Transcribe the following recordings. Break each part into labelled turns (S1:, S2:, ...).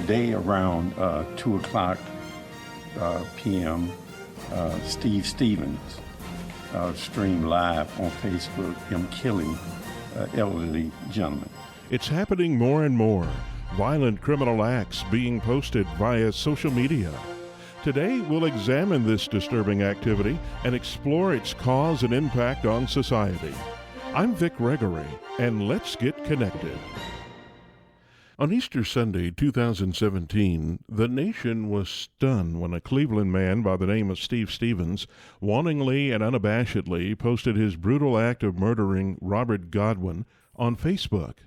S1: Today around 2 o'clock p.m., Steve Stevens streamed live on Facebook him killing an elderly gentleman.
S2: It's happening more and more. Violent criminal acts being posted via social media. Today, we'll examine this disturbing activity and explore its cause and impact on society. I'm Vic Gregory, and let's get connected. On Easter Sunday, 2017, the nation was stunned when a Cleveland man by the name of Steve Stevens wantonly and unabashedly posted his brutal act of murdering Robert Godwin on Facebook.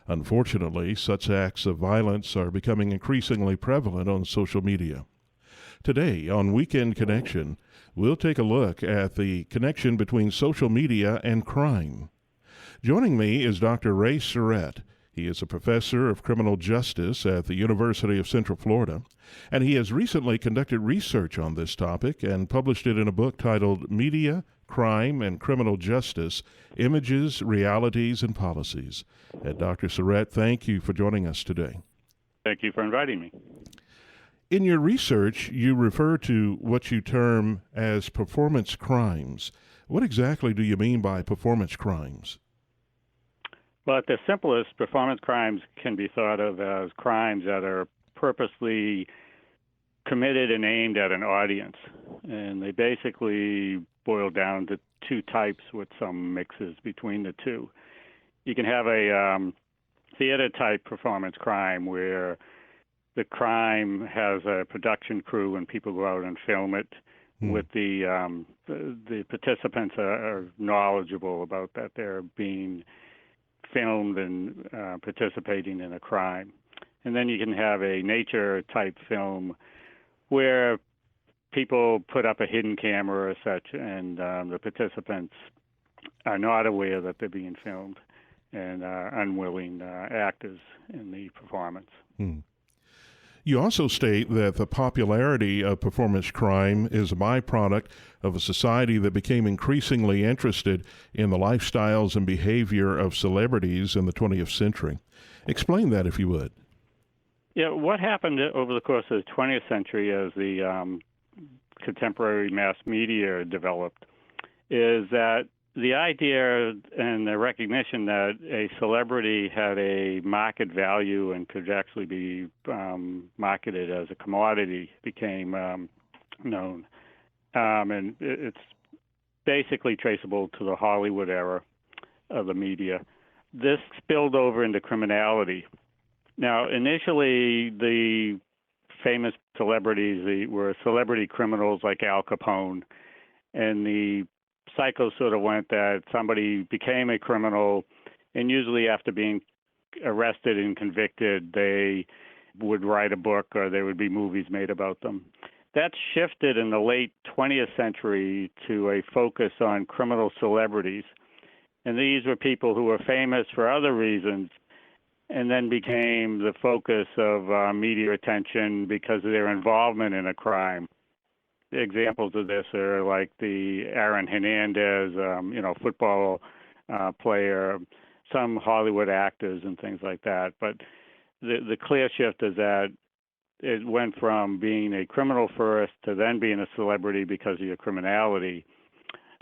S2: Unfortunately, such acts of violence are becoming increasingly prevalent on social media. Today, on Weekend Connection, we'll take a look at the connection between social media and crime. Joining me is Dr. Ray Surratt. He is a professor of criminal justice at the University of Central Florida, and he has recently conducted research on this topic and published it in a book titled Media, Crime, and Criminal Justice, Images, Realities, and Policies. And Dr. Surratt, thank you for joining us today.
S3: Thank you for inviting me.
S2: In your research, you refer to what you term as performance crimes. What exactly do you mean by performance crimes?
S3: Well, at the simplest, performance crimes can be thought of as crimes that are purposely committed and aimed at an audience. And they basically boil down to two types with some mixes between the two. You can have a theater-type performance crime where the crime has a production crew and people go out and film it with the participants are knowledgeable about that they're being filmed and participating in a crime. And then you can have a nature-type film where people put up a hidden camera or such, and the participants are not aware that they're being filmed and are unwilling actors in the performance.
S2: You also state that the popularity of performance crime is a byproduct of a society that became increasingly interested in the lifestyles and behavior of celebrities in the 20th century. Explain that, if you would.
S3: Yeah, what happened over the course of the 20th century as the contemporary mass media developed is that the idea and the recognition that a celebrity had a market value and could actually be marketed as a commodity became known. And it's basically traceable to the Hollywood era of the media. This spilled over into criminality. Now, initially, the famous celebrities were celebrity criminals like Al Capone, and the cycle sort of went that somebody became a criminal, and usually after being arrested and convicted, they would write a book or there would be movies made about them. That shifted in the late 20th century to a focus on criminal celebrities. And these were people who were famous for other reasons and then became the focus of media attention because of their involvement in a crime. Examples of this are like the Aaron Hernandez, football player, some Hollywood actors and things like that. But the clear shift is that it went from being a criminal first to then being a celebrity because of your criminality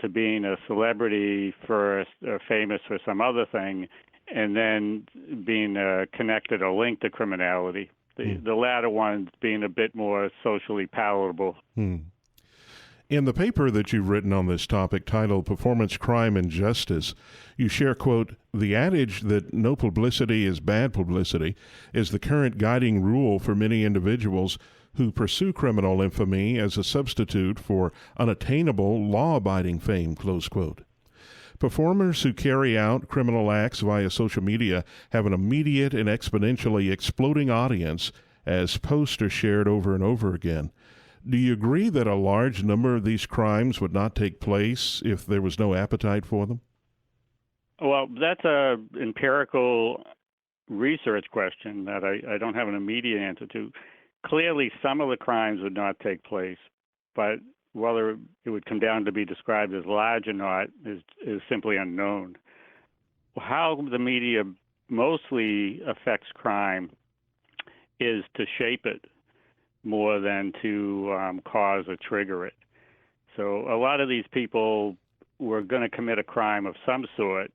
S3: to being a celebrity first or famous for some other thing and then being connected or linked to criminality. The latter one being a bit more socially palatable.
S2: In the paper that you've written on this topic titled Performance, Crime, and Justice, you share, quote, "The adage that no publicity is bad publicity is the current guiding rule for many individuals who pursue criminal infamy as a substitute for unattainable, law-abiding fame," close quote. Performers who carry out criminal acts via social media have an immediate and exponentially exploding audience as posts are shared over and over again. Do you agree that a large number of these crimes would not take place if there was no appetite for them?
S3: Well, that's an empirical research question that I don't have an immediate answer to. Clearly, some of the crimes would not take place, but whether it would come down to be described as large or not is simply unknown. How the media mostly affects crime is to shape it more than to cause or trigger it. So a lot of these people were going to commit a crime of some sort,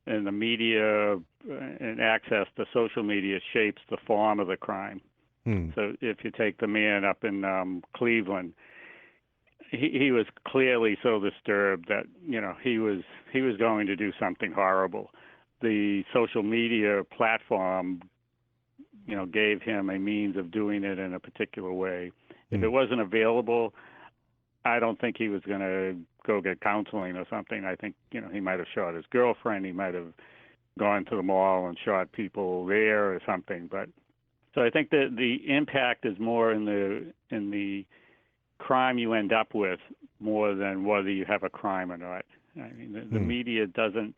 S3: and the media and access to social media shapes the form of the crime. So if you take the man up in Cleveland, he was clearly so disturbed that he was going to do something horrible. The social media platform gave him a means of doing it in a particular way. If it wasn't available, I don't think he was going to go get counseling or something. I think he might have shot his girlfriend. He might have gone to the mall and shot people there or something. But so I think that the impact is more in the crime you end up with more than whether you have a crime or not. I mean, the media doesn't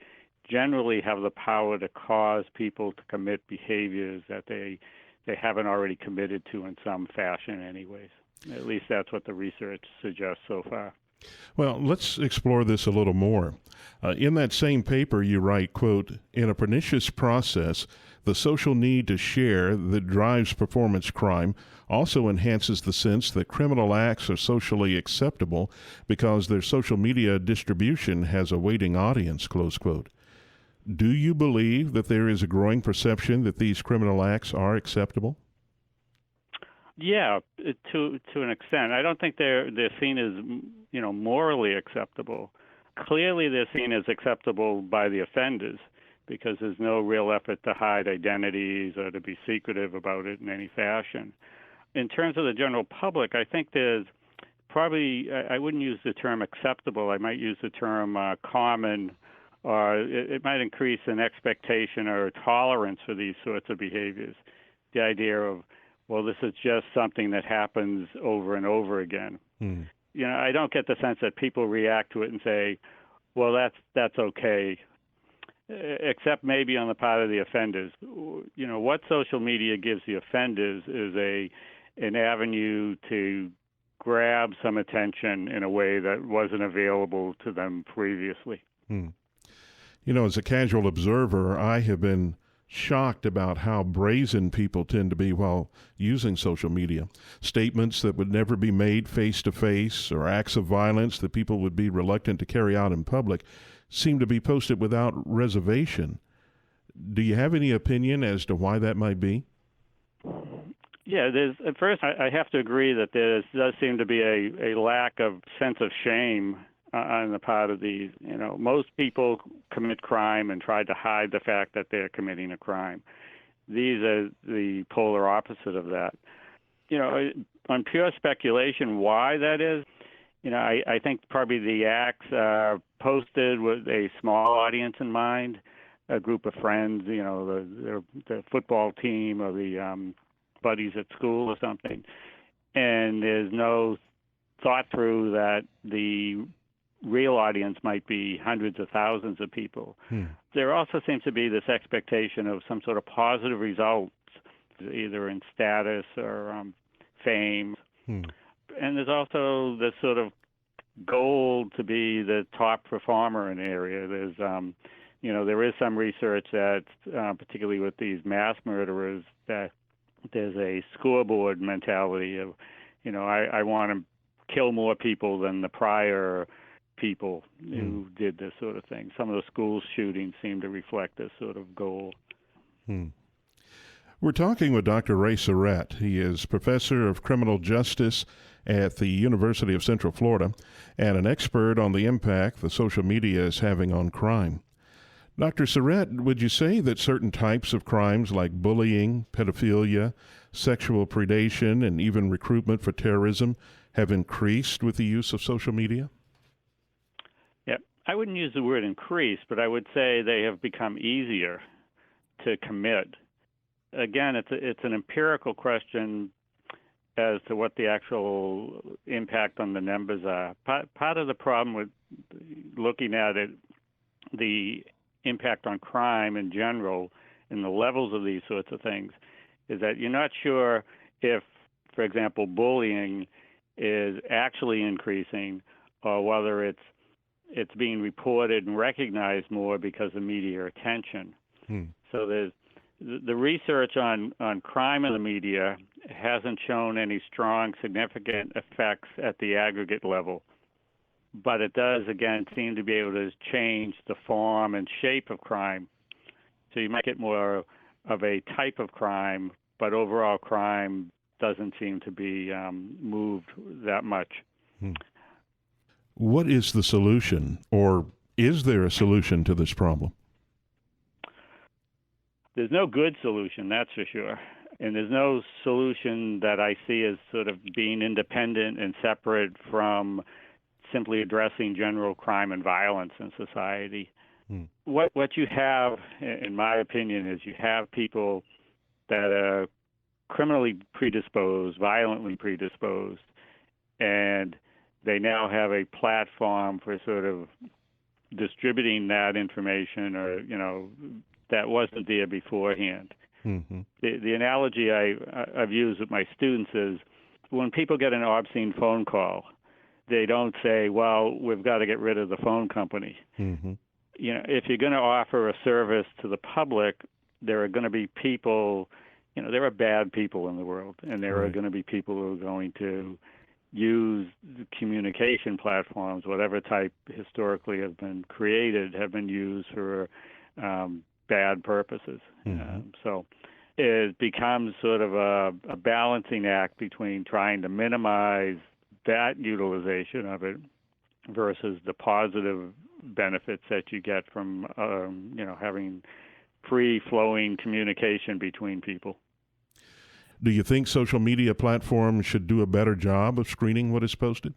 S3: generally have the power to cause people to commit behaviors that they haven't already committed to in some fashion anyways. At least that's what the research suggests so far.
S2: Well, let's explore this a little more. In that same paper, you write, quote, "In a pernicious process, the social need to share that drives performance crime also enhances the sense that criminal acts are socially acceptable because their social media distribution has a waiting audience," close quote. Do you believe that there is a growing perception that these criminal acts are acceptable?
S3: Yeah, to an extent. I don't think they're seen as morally acceptable. Clearly, they're seen as acceptable by the offenders because there's no real effort to hide identities or to be secretive about it in any fashion. In terms of the general public, I think there's probably, I wouldn't use the term acceptable. I might use the term common, or it might increase an expectation or tolerance for these sorts of behaviors. The idea of, well, this is just something that happens over and over again. I don't get the sense that people react to it and say, well, that's okay, except maybe on the part of the offenders. What social media gives the offenders is an avenue to grab some attention in a way that wasn't available to them previously.
S2: As a casual observer, I have been shocked about how brazen people tend to be while using social media. Statements that would never be made face-to-face or acts of violence that people would be reluctant to carry out in public seem to be posted without reservation. Do you have any opinion as to why that might be?
S3: Yeah, at first I have to agree that there does seem to be a lack of sense of shame on the part of these. Most people commit crime and try to hide the fact that they're committing a crime. These are the polar opposite of that. On pure speculation, why that is, I think probably the acts are posted with a small audience in mind, a group of friends, the football team or the buddies at school or something, and there's no thought through that the real audience might be hundreds of thousands of people. There also seems to be this expectation of some sort of positive results, either in status or fame. And there's also this sort of goal to be the top performer in an area. There's, there is some research that, particularly with these mass murderers, that there's a scoreboard mentality of, I want to kill more people than the prior people who did this sort of thing. Some of the school shootings seem to reflect this sort of goal.
S2: We're talking with Dr. Ray Surratt. He is professor of criminal justice at the University of Central Florida and an expert on the impact the social media is having on crime. Dr. Surratt, would you say that certain types of crimes like bullying, pedophilia, sexual predation, and even recruitment for terrorism have increased with the use of social media?
S3: Yeah, I wouldn't use the word increase, but I would say they have become easier to commit. Again, it's an empirical question as to what the actual impact on the numbers are. Part of the problem with looking at it, the impact on crime in general and the levels of these sorts of things, is that you're not sure if, for example, bullying is actually increasing or whether it's being reported and recognized more because of media attention. So the research on crime in the media hasn't shown any strong, significant effects at the aggregate level. But it does, again, seem to be able to change the form and shape of crime. So you might get more of a type of crime, but overall crime doesn't seem to be moved that much.
S2: What is the solution, or is there a solution to this problem?
S3: There's no good solution, that's for sure. And there's no solution that I see as sort of being independent and separate from simply addressing general crime and violence in society. What you have, in my opinion, is you have people that are criminally predisposed, violently predisposed, and they now have a platform for sort of distributing that information, or, that wasn't there beforehand. Mm-hmm. The analogy I've used with my students is when people get an obscene phone call, they don't say, well, we've got to get rid of the phone company. Mm-hmm. If you're going to offer a service to the public, there are going to be people, there are bad people in the world, and there are going to be people who are going to use communication platforms, whatever type historically have been created, have been used for bad purposes. Mm-hmm. So it becomes sort of a balancing act between trying to minimize that utilization of it versus the positive benefits that you get from having free-flowing communication between people.
S2: Do you think social media platforms should do a better job of screening what is posted?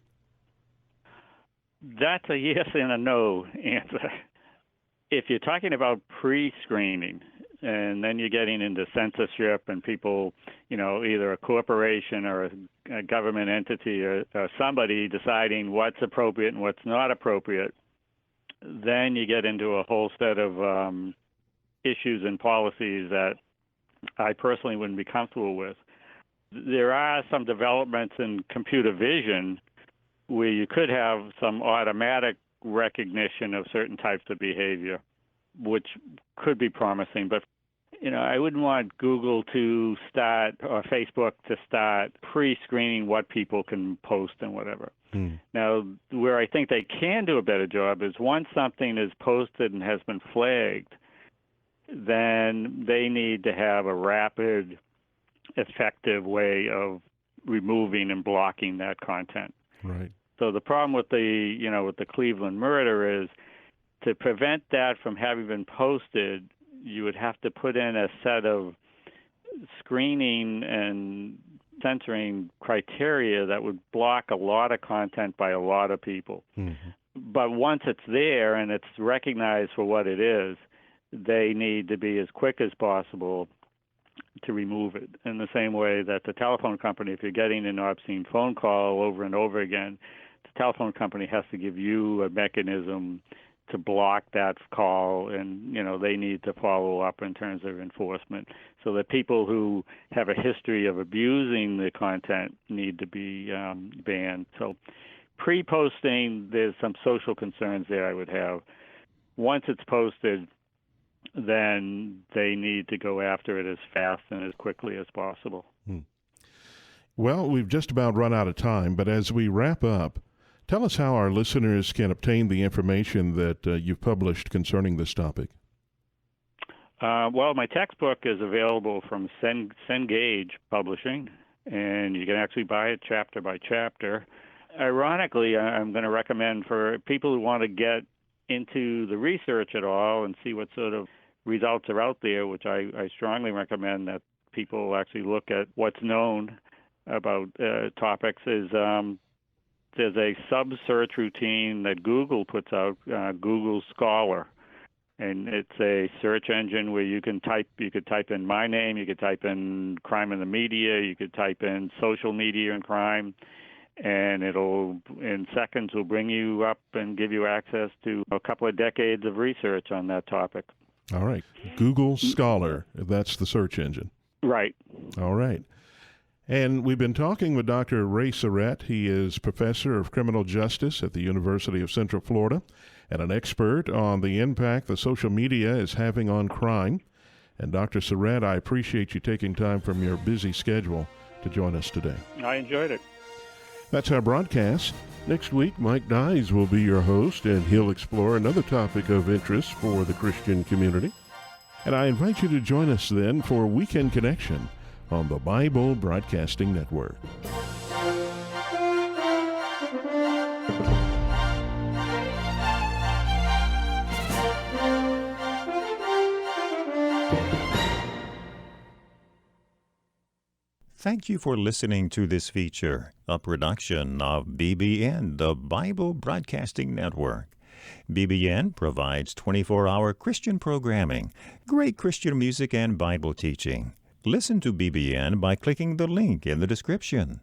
S3: That's a yes and a no answer. If you're talking about pre-screening, and then you're getting into censorship and people, either a corporation or a government entity or somebody deciding what's appropriate and what's not appropriate, then you get into a whole set of issues and policies that I personally wouldn't be comfortable with. There are some developments in computer vision where you could have some automatic recognition of certain types of behavior, which could be promising. But, I wouldn't want Google to start, or Facebook to start pre-screening what people can post and whatever. Now, where I think they can do a better job is once something is posted and has been flagged, then they need to have a rapid, effective way of removing and blocking that content.
S2: Right.
S3: So the problem with the Cleveland murder is to prevent that from having been posted, you would have to put in a set of screening and censoring criteria that would block a lot of content by a lot of people. Mm-hmm. But once it's there and it's recognized for what it is, they need to be as quick as possible to remove it. In the same way that the telephone company, if you're getting an obscene phone call over and over again, the telephone company has to give you a mechanism to block that call, and they need to follow up in terms of enforcement. So the people who have a history of abusing the content need to be banned. So pre-posting, there's some social concerns there I would have. Once it's posted, then they need to go after it as fast and as quickly as possible.
S2: Well, we've just about run out of time, but as we wrap up, tell us how our listeners can obtain the information that you've published concerning this topic.
S3: Well, my textbook is available from Cengage Publishing, and you can actually buy it chapter by chapter. Ironically, I'm going to recommend for people who want to get into the research at all and see what sort of results are out there, which I strongly recommend that people actually look at what's known about topics, is there's a sub-search routine that Google puts out, Google Scholar. And it's a search engine where you could type in my name, you could type in crime in the media, you could type in social media and crime, and it'll, in seconds, will bring you up and give you access to a couple of decades of research on that topic.
S2: All right. Google Scholar, that's the search engine.
S3: Right.
S2: All right. And we've been talking with Dr. Ray Surrett. He is professor of criminal justice at the University of Central Florida and an expert on the impact the social media is having on crime. And Dr. Surratt, I appreciate you taking time from your busy schedule to join us today.
S3: I enjoyed it.
S2: That's our broadcast. Next week, Mike Dyes will be your host, and he'll explore another topic of interest for the Christian community. And I invite you to join us then for Weekend Connection on the Bible Broadcasting Network.
S4: Thank you for listening to this feature, a production of BBN, the Bible Broadcasting Network. BBN provides 24-hour Christian programming, great Christian music, and Bible teaching. Listen to BBN by clicking the link in the description.